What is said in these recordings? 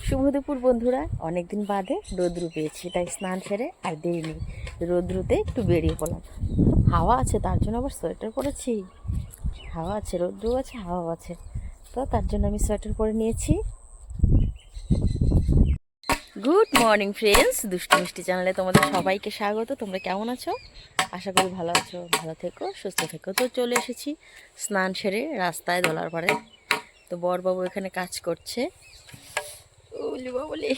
শুভ দুপুর বন্ধুরা, অনেকদিন বাদে রৌদ্রু পেয়েছি, তাই স্নান সেরে আর দেরিনি রৌদ্রুতে একটু বেরিয়ে পড়লাম। হাওয়া আছে তার জন্য আবার সোয়েটার পরেছি। হাওয়া আছে, রৌদ্রু আছে, হাওয়া আছে, তো তার জন্য আমি সোয়েটার পরে নিয়েছি। গুড মর্নিং ফ্রেন্ডস, দুষ্টু মিষ্টি চ্যানেলে তোমাদের সবাইকে স্বাগত। তোমরা কেমন আছো? আশা করি ভালো আছো, ভালো থেকো, সুস্থ থেকো। তো চলে এসেছি স্নান সেরে রাস্তায় দোলার পাড়ে। তো বরবাবু এখানে কাজ করছে। বলি বলি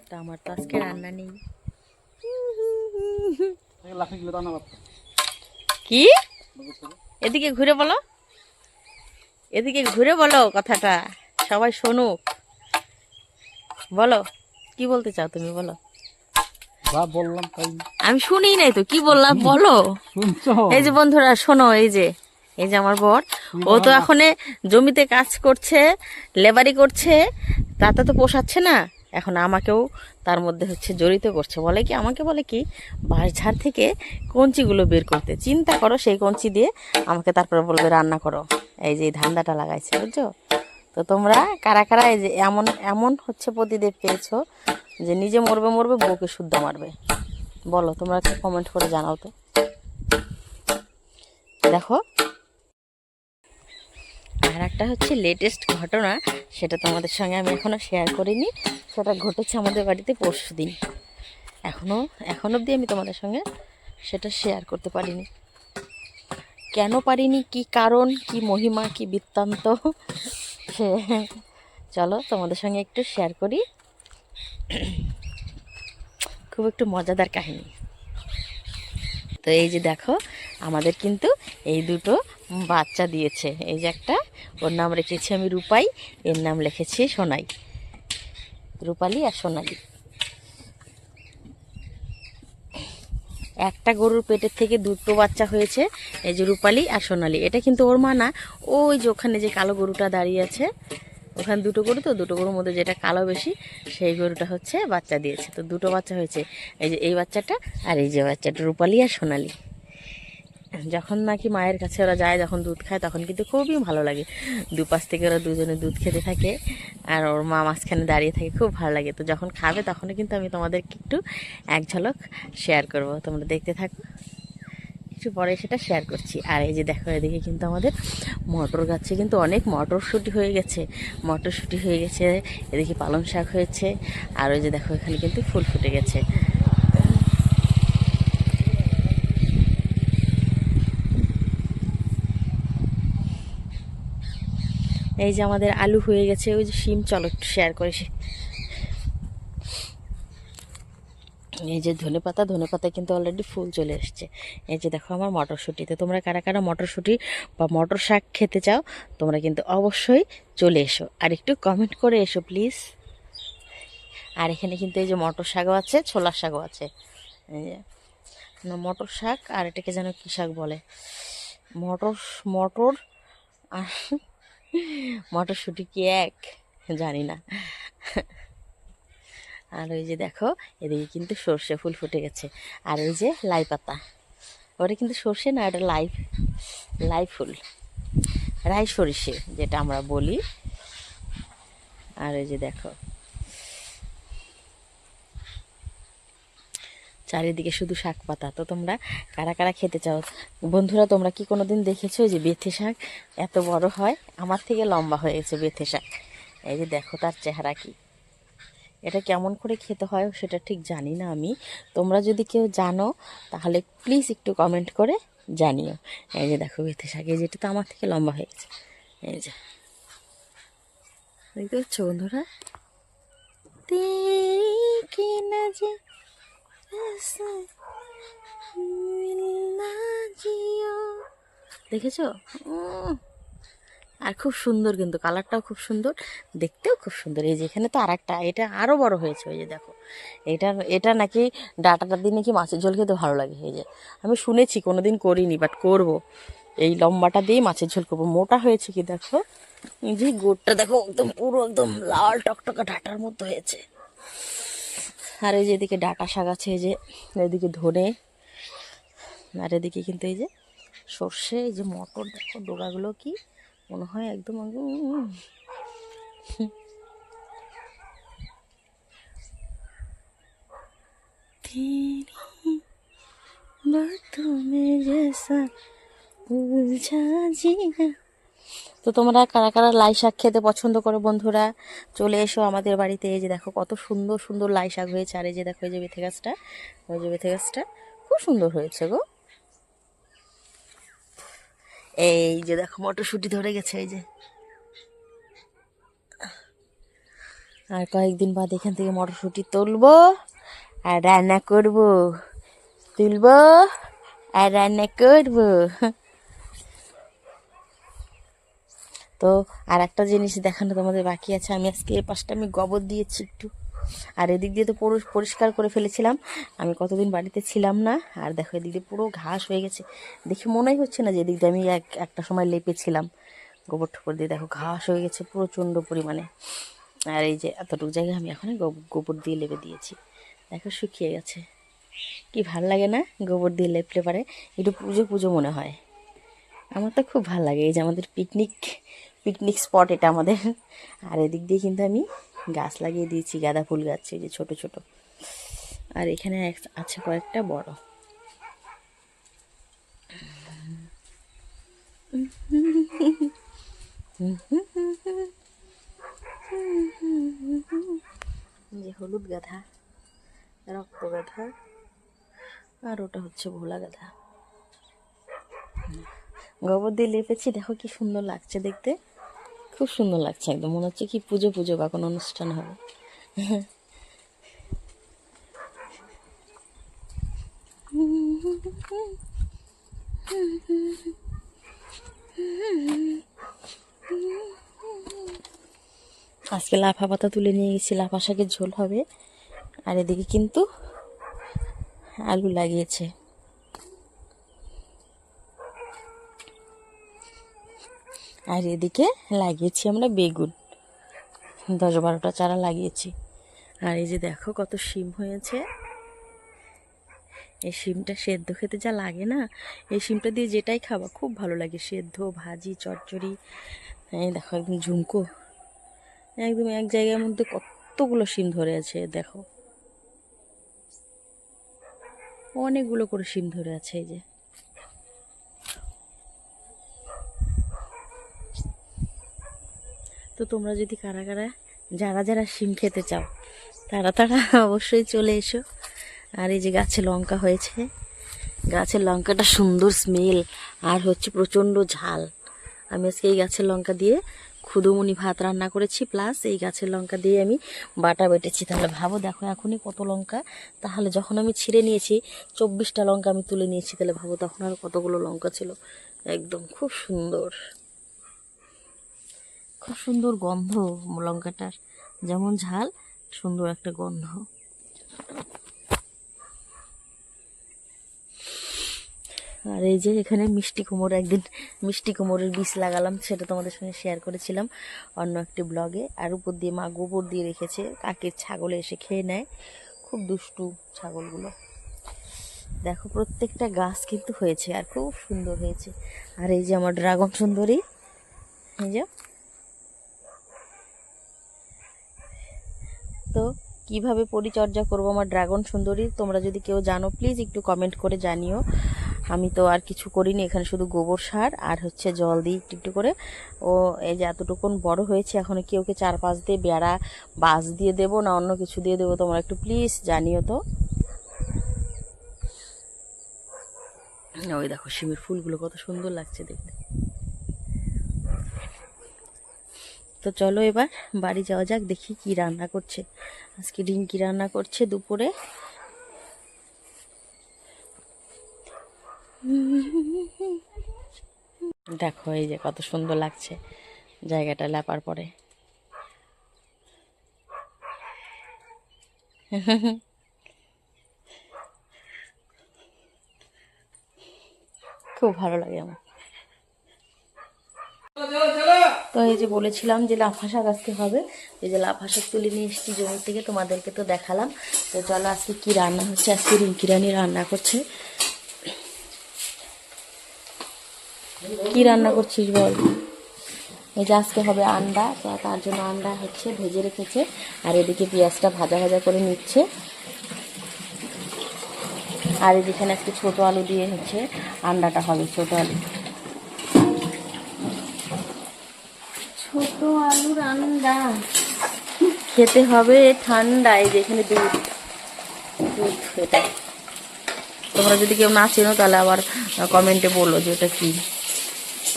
তো আমার তো আজকে রান্না নেই। কি? এদিকে ঘুরে বলো, এদিকে ঘুরে বলো কথাটা, সবাই শুনুক। বলো, কি বলতে চাও তুমি? বলো। বললাম তাই আমি শুনি নাই তো, কি বললাম বলো। এই যে বন্ধুরা শোনো, এই যে আমার বর, ও তো এখন জমিতে কাজ করছে, লেবারি করছে, তাতে তো পোষাচ্ছে না। এখন আমাকেও তার মধ্যে জড়িত করছে। বলে কি, আমাকে বলে কি, বাঁশঝাড় থেকে কঞ্চিগুলো বের করতে। চিন্তা করো, সেই কঞ্চি দিয়ে আমাকে তারপরে বলবে রান্না করো। এই যে ধান্দাটা লাগাইছে, বুঝছো? তো তোমরা কারা কারা এই যে এমন এমন প্রতিদেব পেয়েছো যে নিজে মরবে মরবে, বউকে শুদ্ধ মারবে? বলো, তোমরা একটা কমেন্ট করে জানাও তো। দেখো, আর একটা লেটেস্ট ঘটনা, সেটা তোমাদের সঙ্গে আমি এখনও শেয়ার করিনি। সেটা ঘটেছে আমাদের বাড়িতে পরশু দিন। এখন অবধি আমি তোমাদের সঙ্গে সেটা শেয়ার করতে পারিনি। কেন পারিনি, কি কারণ, কি মহিমা, কি বৃত্তান্ত, সে চলো তোমাদের সঙ্গে একটু শেয়ার করি। খুব একটু মজাদার কাহিনী। তো এই যে দেখো, আমাদের কিন্তু এই দুটো বাচ্চা দিয়েছে। এই যে একটা, ওর নাম রেখেছি আমি রূপাই, এর নাম লিখেছি সোনাই। রূপালি আর সোনালি। একটা গরুর পেটের থেকে দুটো বাচ্চা হয়েছে, এই যে রূপালি আর সোনালি। এটা কিন্তু ওর মা না, ওই যে ওখানে যে কালো গরুটা দাঁড়িয়ে আছে, ওখানে দুটো গরু, তো দুটো গরুর মধ্যে যেটা কালো বেশি, সেই গরুটা বাচ্চা দিয়েছে। তো দুটো বাচ্চা হয়েছে, এই যে এই বাচ্চাটা আর এই যে বাচ্চাটা, রূপালি আর সোনালি। যখন নাকি মায়ের কাছে ওরা যায়, যখন দুধ খায়, তখন কিন্তু খুবই ভালো লাগে। দুপাশ থেকে ওরা দুজনে দুধ খেতে থাকে, আর ওর মা মাঝখানে দাঁড়িয়ে থাকে, খুব ভালো লাগে। তো যখন খাবে, তখনও কিন্তু আমি তোমাদেরকে একটু এক ঝলক শেয়ার করব, তোমরা দেখতে থাকো। একটু পরে সেটা শেয়ার করছি। আর এই যে দেখো, এদিকে কিন্তু আমাদের মটর গাছে কিন্তু অনেক মটরশুঁটি হয়ে গেছে, মটরশুঁটি হয়ে গেছে। এদিকে পালং শাক হয়েছে, আর ওই যে দেখো, এখানে কিন্তু ফুল ফুটে গেছে। এই যে আমাদের আলু হয়ে গেছে, ওই যে শিম, চলো একটু শেয়ার করে। এই যে ধনেপাতা কিন্তু অলরেডি ফুল চলে এসছে। এই যে দেখো আমার মটরশুঁটিতে, তোমরা কারা কারা মটরশুঁটি বা মটর শাক খেতে চাও, তোমরা কিন্তু অবশ্যই চলে এসো, আর একটু কমেন্ট করে এসো প্লিজ। আর এখানে কিন্তু এই যে মটর শাকও আছে, ছোলার শাকও আছে। এই যে মটর শাক, আর এটাকে যেন কী শাক বলে, মটর মটর আর মটরশুঁটি কি এক, জানি না। আর ওই যে দেখো, এদিকে কিন্তু সর্ষে ফুল ফুটে গেছে। আর ওই যে লাই পাতা, ওটা কিন্তু সর্ষে না, ওটা লাই ফুল, রাই সরিষে যেটা আমরা বলি। আর ওই যে দেখো, চারিদিকে শুধু শাক পাতা। তো তোমরা কারা কারা খেতে চাও বন্ধুরা? তোমরা কি কোনোদিন দেখেছো যে বেথে শাক এত বড় হয়? আমার থেকে লম্বা হয়ে গেছে বেথে শাক। এই যে দেখো তার চেহারা কি। এটা কেমন করে খেতে হয় সেটা ঠিক জানি না আমি। তোমরা যদি কেউ জানো, তাহলে প্লিজ একটু কমেন্ট করে জানিও। এই যে দেখো বেথে শাক, এই যেটা তো আমার থেকে লম্বা হয়ে গেছে। এই যে দেখতে পাচ্ছ বন্ধুরা? দেখেছো? আর খুব সুন্দর, কিন্তু কালারটাও খুব সুন্দর, দেখতেও খুব সুন্দর। এই যে এখানে তো আর একটা, এটা আরও বড় হয়েছে। ওই যে দেখো, এটা নাকি ডাঁটাটা দিয়ে নাকি মাছের ঝোল খেতে ভালো লাগে। এই যে আমি শুনেছি, কোনোদিন করিনি, বাট করব। এই লম্বাটা দিয়ে মাছের ঝোল করবো। মোটা হয়েছে কি দেখো, এই যে গোটটা দেখো, একদম পুরো একদম লাল টকটকা ডাঁটার মতো হয়েছে। আর এই যে এদিকে ডাঁটা শাক আছে, এই যে এদিকে ধনে, আর এদিকে কিন্তু এই যে সর্ষে, এই যে মটর, দেখো ডোগাগুলো কি মনে হয় একদম तेरी बातों में जैसा उलझा जीना। তো তোমরা কারা কারা লাই শাক খেতে পছন্দ করো বন্ধুরা, চলে এসো আমাদের বাড়িতে। এই যে দেখো কত সুন্দর সুন্দর লাই শাক হয়েছে। আর এই যে দেখো এই যে বেথে গাছটা, ওই যে বেথে গাছটা খুব সুন্দর হয়েছে গো। এই যে দেখো মটরশুঁটি ধরে গেছে এই যে। আর কয়েকদিন বাদ এখান থেকে মটরশুঁটি তুলবো আর রান্না করব, তুলবো আর রান্না করবো। তো আর একটা জিনিস দেখানো তোমাদের বাকি আছে। আমি আজকে এই পাশটা আমি গোবর দিয়েছি একটু, আর এদিক দিয়ে তো পুরো পরিষ্কার করে ফেলেছিলাম। আমি কতদিন বাড়িতে ছিলাম না, আর দেখো এদিক দিয়ে পুরো ঘাস হয়ে গেছে। দেখে মনেই হচ্ছে না যে এদিক দিয়ে আমি একটা সময় লেপেছিলাম গোবর ঠোবর দিয়ে। দেখো ঘাস হয়ে গেছে প্রচণ্ড পরিমাণে। আর এই যে এতটুকু জায়গায় আমি এখন গোবর দিয়ে লেপে দিয়েছি। দেখো শুকিয়ে গেছে। কি ভাল লাগে না গোবর দিয়ে লেপলে পারে, একটু পুজো পুজো মনে হয়। আমার তো খুব ভালো লাগে। এই যে আমাদের পিকনিক স্পট এটা আমাদের। আর এদিক দিয়ে কিন্তু আমি গাছ লাগিয়ে দিয়েছি, গাঁদা ফুল গাছ, এই যে ছোট ছোট। আর এখানে আছে কয়েকটা বড়। যে হলুদ গাধা, রক্ত গাধা, আর ওটা হচ্ছে ভোলা গাধা। গোবর দিয়ে লেপেছি, দেখো কি সুন্দর লাগছে দেখতে, খুব সুন্দর লাগছে একদম। মনে হচ্ছে কি পুজো পুজো বা কোনো অনুষ্ঠান হবে। আজকে লাফা পাতা তুলে নিয়ে গেছি, লাফা শাকের ঝোল হবে। আর এদিকে কিন্তু আলু লাগিয়েছে। আর এদিকে লাগিয়েছি আমরা বেগুন, 10-12টা চারা লাগিয়েছি। আর এই যে দেখো কত শিম হয়েছে। এই শিমটা সেদ্ধ খেতে যা লাগে না, এই শিমটা দিয়ে যেটাই খাবা খুব ভালো লাগে, সেদ্ধ, ভাজি, চচ্চড়ি। এই দেখো একদম ঝুমকো, একদম এক জায়গার মধ্যে কতগুলো শিম ধরে আছে দেখো, অনেকগুলো করে শিম ধরে আছে। এই যে তো তোমরা যদি কারা কারা যারা যারা শিম খেতে চাও তারা তারা অবশ্যই চলে এসো। আর এই যে গাছে লঙ্কা হয়েছে, গাছের লঙ্কাটা সুন্দর স্মেল আর হচ্ছে প্রচণ্ড ঝাল। আমি আজকে এই গাছের লঙ্কা দিয়ে খুদুমুনি ভাত রান্না করেছি, প্লাস এই গাছের লঙ্কা দিয়ে আমি বাটা বেটেছি। তাহলে ভাবো দেখো এখনই কত লঙ্কা, তাহলে যখন আমি ছিঁড়ে নিয়েছি 24টা লঙ্কা আমি তুলে নিয়েছি, তাহলে ভাবো তখন আর কতগুলো লঙ্কা ছিল। একদম খুব সুন্দর, খুব সুন্দর গন্ধ লঙ্কাটার, যেমন ঝাল সুন্দর একটা গন্ধ। আর এই যে এখানে মিষ্টি কুমড়ো, একদিন মিষ্টি কুমড়োর বীজ লাগালাম, সেটা তোমাদের সঙ্গে শেয়ার করেছিলাম অন্য একটি ব্লগে। আর উপর দিয়ে মা গোবর দিয়ে রেখেছে, কাকের ছাগলে এসে খেয়ে নেয়, খুব দুষ্টু ছাগলগুলো। দেখো প্রত্যেকটা গাছ কিন্তু হয়েছে আর খুব সুন্দর হয়েছে। আর এই যে আমার ড্রাগন সুন্দরী, এই যে। তো কিভাবে পরিচর্যা করবো আমার ড্রাগন সুন্দরী, তোমরা যদি কেউ জানো প্লিজ একটু কমেন্ট করে জানিও। আমি তো আর কিছু করিনি, এখানে শুধু গোবর সার আর হচ্ছে জল দিই একটু একটু করে। ও এই যে এতটুকুন বড় হয়েছে, এখন কি ওকে 4-5 দিয়ে বেড়া বাঁশ দিয়ে দেবো না অন্য কিছু দিয়ে দেবো, তোমরা একটু প্লিজ জানিও তো। ওই দেখো শিমের ফুলগুলো কত সুন্দর লাগছে দেখতে। তো চলো এবার বাড়ি যাওয়া যাক, দেখি কি রান্না করছে আজকে। রিঙ্কি রান্না করছে দুপুরে। দেখো এই যে কত সুন্দর লাগছে জায়গাটা লেপার পরে। খুব ভালো লাগে আমার। তো এই যে বলেছিলাম যে লাফা শাক আজকে হবে, এই যে লাফা শাক তুলে নিয়ে এসেছি জমি থেকে, তোমাদেরকে তো দেখালাম। তো চলো আজকে কি রান্না হচ্ছে, আজকে রিঙ্কি রানী রান্না করছে। কি রান্না করছিস বল? এই যে আজকে হবে আন্ডা, তো তার জন্য আন্ডা হচ্ছে ভেজে রেখেছে, আর এদিকে পেঁয়াজটা ভাজা ভাজা করে নিচ্ছে। আর এদিকে আজকে ছোট আলু দিয়ে হচ্ছে আন্ডাটা হবে, ছোট আলু, ছোট আলুর আন্ডা খেতে হবে ঠান্ডায়। যে এখানে দুধ, দুধ এটা তোমরা যদি কেউ না চেনো তাহলে আবার কমেন্টে বলো যে এটা কি।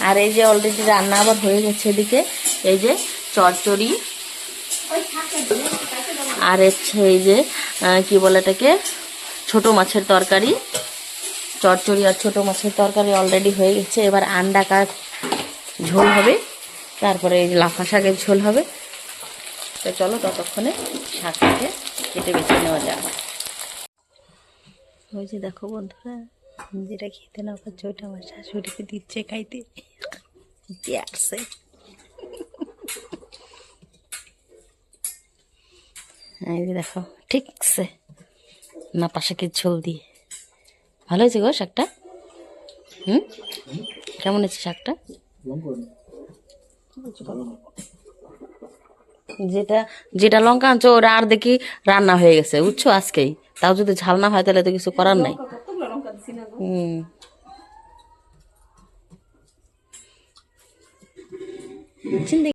আর এই যে অলরেডি রান্না আবার হয়ে গেছে এদিকে, এই যে চচ্চড়ি, আর হচ্ছে এই যে কি বলে এটাকে, ছোট মাছের তরকারি। চচ্চড়ি আর ছোট মাছের তরকারি অলরেডি হয়ে গেছে। এবার আন্ডা ঝোল হবে, তারপরে এই যে লাফা শাকের ঝোল হবে। তো চলো ততক্ষণে শাকটাকে কেটে বেছে নেওয়া যাক। ওই যে দেখো বন্ধুরা, যেটা খেতে না পারছে ওইটা আমার শাশুড়িকে দিচ্ছে খাইতে, আসছে। এই যে দেখো ঠিক আছে, না শাকের ঝোল দিয়ে ভালো হয়েছে গো শাকটা। কেমন হয়েছে শাকটা? যেটা যেটা লঙ্কা আনছো ওরা আর দেখি রান্না হয়ে গেছে, বুঝছো, আজকেই। তাও যদি ঝাল না হয় তাহলে তো কিছু করার নাই। হুম